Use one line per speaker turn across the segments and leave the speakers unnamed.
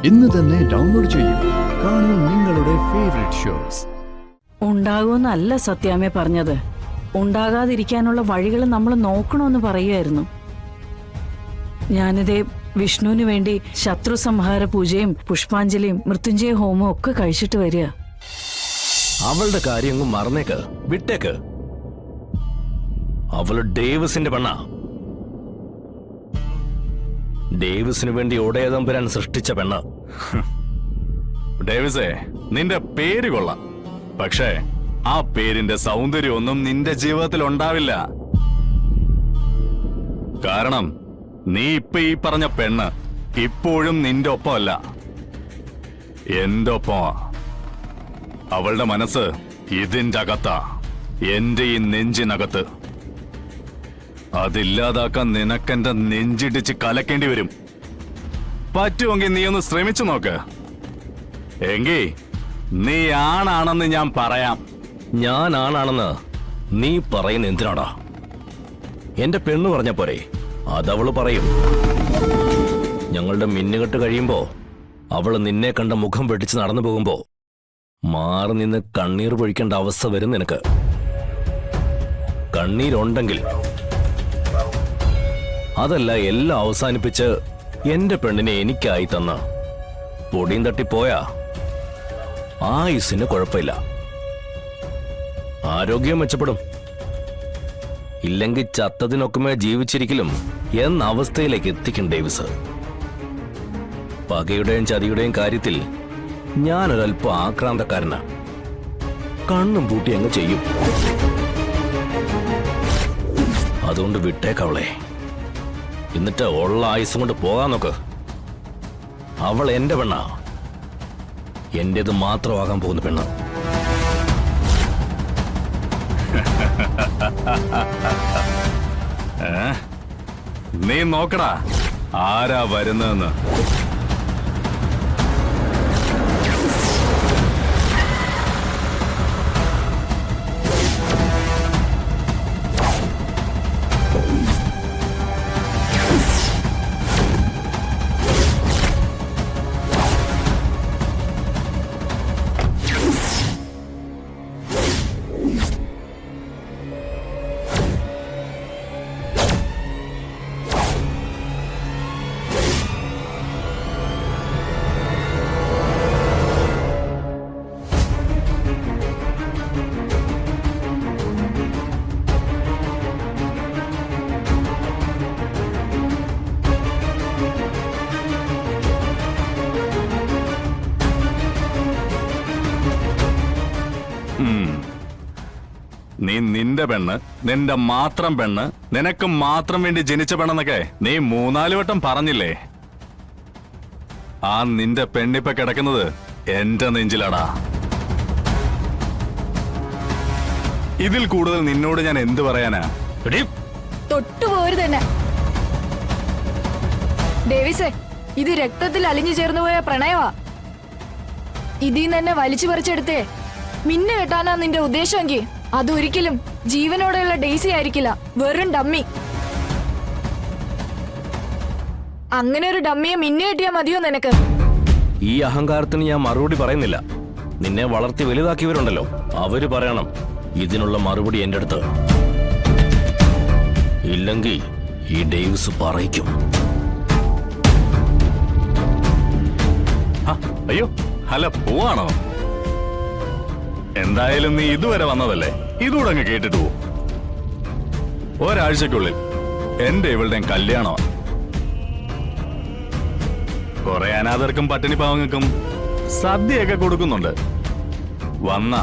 ഇന്ന് തന്നെ ഡൗൺലോഡ് ചെയ്യൂ. കാണൂ നിങ്ങളുടെ ഫേവറേറ്റ് ഷോസ്.
ഉണ്ടാകുമെന്നല്ല സത്യാമ്മേ പറഞ്ഞത്. ഉണ്ടാകാതിരിക്കാനുള്ള വഴികൾ നമ്മൾ നോക്കണമെന്ന് പറയുമായിരുന്നു. ഞാനിതേ വിഷ്ണുവിന് വേണ്ടി ശത്രു സംഹാര പൂജയും പുഷ്പാഞ്ജലിയും മൃത്യുഞ്ജയ ഹോമവും ഒക്കെ കഴിച്ചിട്ട് വരിക.
അവളുടെ കാര്യങ്ങും മറന്നേക്ക്, വിട്ടേക്ക്. അവള് ഡേവിസിന്റെ പെണ്ണ. ഡേവിസിന് വേണ്ടി ഒടയതമ്പുരാൻ സൃഷ്ടിച്ച പെണ്ണ്.
ഡേവിസേ, നിന്റെ പേര് കൊള്ളാം, പക്ഷേ ആ പേരിന്റെ സൗന്ദര്യമൊന്നും നിന്റെ ജീവിതത്തിൽ ഉണ്ടാവില്ല. കാരണം നീ ഇപ്പൊ ഈ പറഞ്ഞ പെണ്ണ് ഇപ്പോഴും നിന്റെ ഒപ്പമല്ല, എന്റെ ഒപ്പമാ. അവളുടെ മനസ്സ് ഇതിന്റെ അകത്താ, എന്റെ ഈ നെഞ്ചിനകത്ത്. അതില്ലാതാക്കാൻ നിനക്കെന്റെ നെഞ്ചിടിച്ച് കലക്കേണ്ടി വരും. പറ്റുമെങ്കിൽ നീ ഒന്ന് ശ്രമിച്ചു നോക്ക്. എങ്കി നീ ആണാണെന്ന് ഞാൻ പറയാം.
ഞാൻ ആണാണെന്ന് നീ പറയുന്ന എന്തിനാടാ? എന്റെ പെണ്ണ് പറഞ്ഞ പോരെ, അതവള് പറയും. ഞങ്ങളുടെ മിന്നുകെട്ട് കഴിയുമ്പോ അവള് നിന്നെ കണ്ട മുഖം വെട്ടിച്ച് നടന്നു പോകുമ്പോ മാറി നിന്ന് കണ്ണീർ പൊഴിക്കേണ്ട അവസ്ഥ വരും നിനക്ക്. കണ്ണീരുണ്ടെങ്കിൽ അതല്ല, എല്ലാം അവസാനിപ്പിച്ച് എന്റെ പെണ്ണിനെ എനിക്കായി തന്ന പൊടിയും തട്ടിപ്പോയാ ആയുസിന് കുഴപ്പമില്ല, ആരോഗ്യം മെച്ചപ്പെടും. ഇല്ലെങ്കിൽ ചത്തതിനൊക്കുമേ ജീവിച്ചിരിക്കലും എന്ന അവസ്ഥയിലേക്ക് എത്തിക്കും ഡേവിസ്. പകയുടെയും ചതിയുടെയും കാര്യത്തിൽ ഞാനൊരല്പം ആക്രാന്തക്കാരനാ. കണ്ണും പൂട്ടി അങ്ങ് ചെയ്യും. അതുകൊണ്ട് വിട്ടേക്കവളെ, എന്നിട്ട് ഉള്ള ആയുസ് കൊണ്ട് പോകാൻ നോക്ക്. അവൾ എന്റെ പെണ്ണാ, എന്റേത് മാത്രമാകാൻ പോകുന്ന പെണ്ണ്.
നീ നോക്കടാ ആരാ വരുന്നതെന്ന്. നീ നിന്റെ പെണ്ണ്, നിന്റെ മാത്രം പെണ്ണ്, നിനക്ക് മാത്രം വേണ്ടി ജനിച്ച പെണ്ണെന്നൊക്കെ നീ 3-4 വട്ടം പറഞ്ഞില്ലേ? ആ നിന്റെ പെണ്ണിപ്പ കിടക്കുന്നത് എന്റെ നെഞ്ചിലാടാ. ഇതിൽ കൂടുതൽ നിന്നോട് ഞാൻ എന്ത് പറയാനാ?
തൊട്ടുപോരു തന്നെ ഡേവിസേ, ഇത് രക്തത്തിൽ അലിഞ്ഞു ചേർന്നുപോയ പ്രണയവാ. ഇതിൽ തന്നെ വലിച്ചു പറിച്ചെടുത്തേ മിന്നു കെട്ടാനാ നിന്റെ ഉദ്ദേശമെങ്കിൽ അതൊരിക്കലും ജീവനോടെയുള്ള ഡെയ്സി ആയിരിക്കില്ല, വെറും ഡമ്മി. അങ്ങനെ ഒരു ഡമ്മിയെ മിന്നു കെട്ടിയാ മതിയോ നിനക്ക്?
ഈ അഹങ്കാരത്തിന് ഞാൻ മറുപടി പറയുന്നില്ല. നിന്നെ വളർത്തി വലുതാക്കിയവരുണ്ടല്ലോ, അവര് പറയണം ഇതിനുള്ള മറുപടി എന്റെ അടുത്ത്. ഇല്ലെങ്കിൽ ഈ ഡേവിസ് പറയിക്കും.
അയ്യോ, അല്ല പോവാണോ? എന്തായാലും നീ ഇതുവരെ വന്നതല്ലേ, ഇതുകൂടെ അങ്ങ് കേട്ടിട്ട് പോ. ഒരാഴ്ചക്കുള്ളിൽ എന്റെ ഇവളുടെ കല്യാണമാണ്. കുറെ അനാഥർക്കും പട്ടിണി പാവങ്ങൾക്കും സദ്യയൊക്കെ കൊടുക്കുന്നുണ്ട്. വന്ന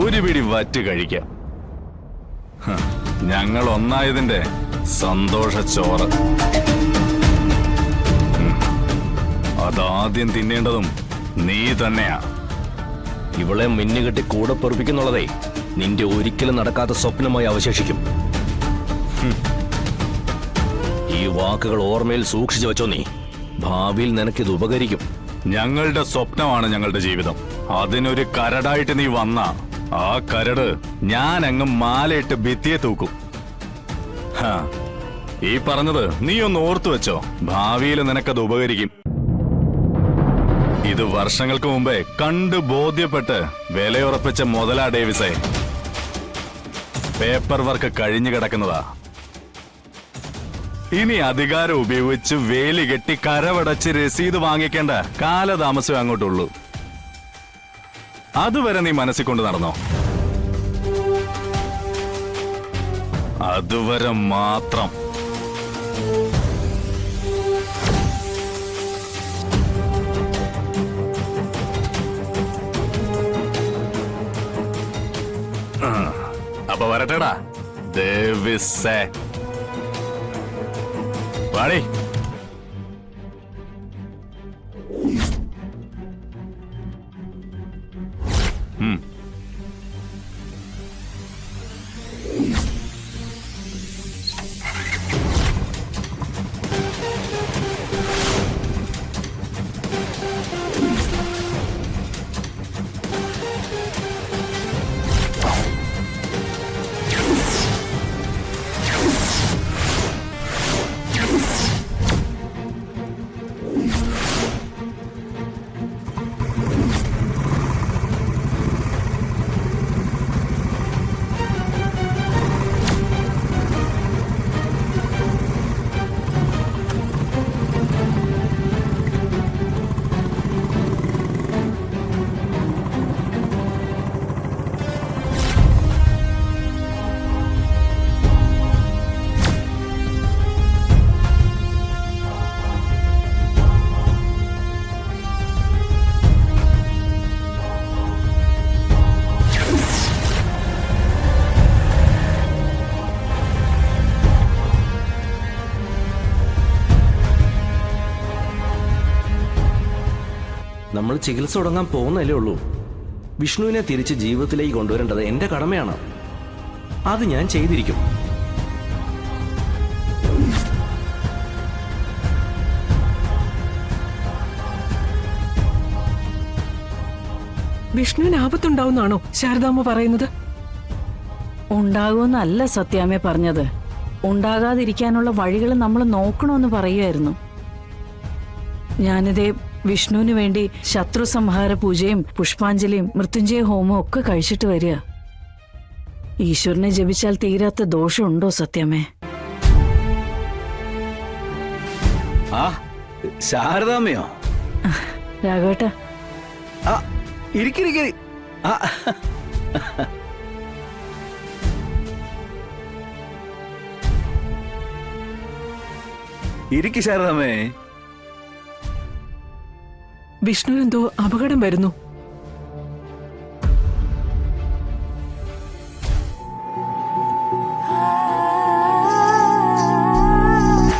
ഒരു പിടി വറ്റ് കഴിക്കാം. ഞങ്ങൾ ഒന്നായതിന്റെ സന്തോഷ ചോറ്. അതാദ്യം തിന്നേണ്ടതും നീ തന്നെയാ.
ഇവളെ മിന്നുകെട്ടി കൂടെ പൊറുപ്പിക്കുന്നുള്ളതേ നിന്റെ ഒരിക്കലും നടക്കാത്ത സ്വപ്നമായി അവശേഷിക്കും. ഈ വാക്കുകൾ ഓർമ്മയിൽ സൂക്ഷിച്ചു വെച്ചോ നീ. ഭാവിയിൽ നിനക്കിത് ഉപകരിക്കും.
ഞങ്ങളുടെ സ്വപ്നമാണ് ഞങ്ങളുടെ ജീവിതം. അതിനൊരു കരടായിട്ട് നീ വന്ന ആ കരട് ഞാൻ അങ്ങ് മാലയിട്ട് ഭിത്തിയെ തൂക്കും. ഈ പറഞ്ഞത് നീ ഒന്ന് ഓർത്തു വെച്ചോ, ഭാവിയിൽ നിനക്കത് ഉപകരിക്കും. ഇത് വർഷങ്ങൾക്ക് മുമ്പേ കണ്ടു ബോധ്യപ്പെട്ട് വിലയുറപ്പിച്ച മുതലാ ഡേവിസേ. പേപ്പർ വർക്ക് കഴിഞ്ഞു കിടക്കുന്നതാ. ഇനി അധികാരം ഉപയോഗിച്ച് വേലി കെട്ടി കരവടച്ച് രസീത് വാങ്ങിക്കേണ്ട കാലതാമസം അങ്ങോട്ടുള്ളൂ. അതുവരെ നീ മനസ്സിൽ കൊണ്ട് നടന്നോ? അതുവരെ മാത്രം. അപ്പൊ വരട്ടെടാ ഡേവിസേ. വാടി.
നമ്മൾ ചികിത്സ തുടങ്ങാൻ പോകുന്നല്ലേ ഉള്ളൂ. വിഷ്ണുവിനെ തിരിച്ച് ജീവിതത്തിലേക്ക് കൊണ്ടുവരേണ്ടത് എന്റെ കടമയാണ്. അത് ഞാൻ ചെയ്തിരിക്കും.
വിഷ്ണുവിന് ആപത്തുണ്ടാവുന്നാണോ ശാരദാമ്മ പറയുന്നത്?
ഉണ്ടാകുമെന്നല്ല സത്യാമ്മേ പറഞ്ഞത്. ഉണ്ടാകാതിരിക്കാനുള്ള വഴികൾ നമ്മൾ നോക്കണമെന്ന് പറയുമായിരുന്നു. ഞാനിതേ വിഷ്ണുവിന് വേണ്ടി ശത്രു സംഹാര പൂജയും പുഷ്പാഞ്ജലിയും മൃത്യുഞ്ജയ ഹോമവും ഒക്കെ കഴിച്ചിട്ട് വരിക. ഈശ്വരനെ ജപിച്ചാൽ തീരാത്ത ദോഷമുണ്ടോ സത്യമേ?
ആ ശാരദാമ്മയോ?
രാഘവേട്ട
ആ ഇരിക്കിരിക്കരി. ആ ഇരിക്ക് ശാരദാമ്മേ.
വിഷ്ണുവിനെന്തോ അപകടം വരുന്നു.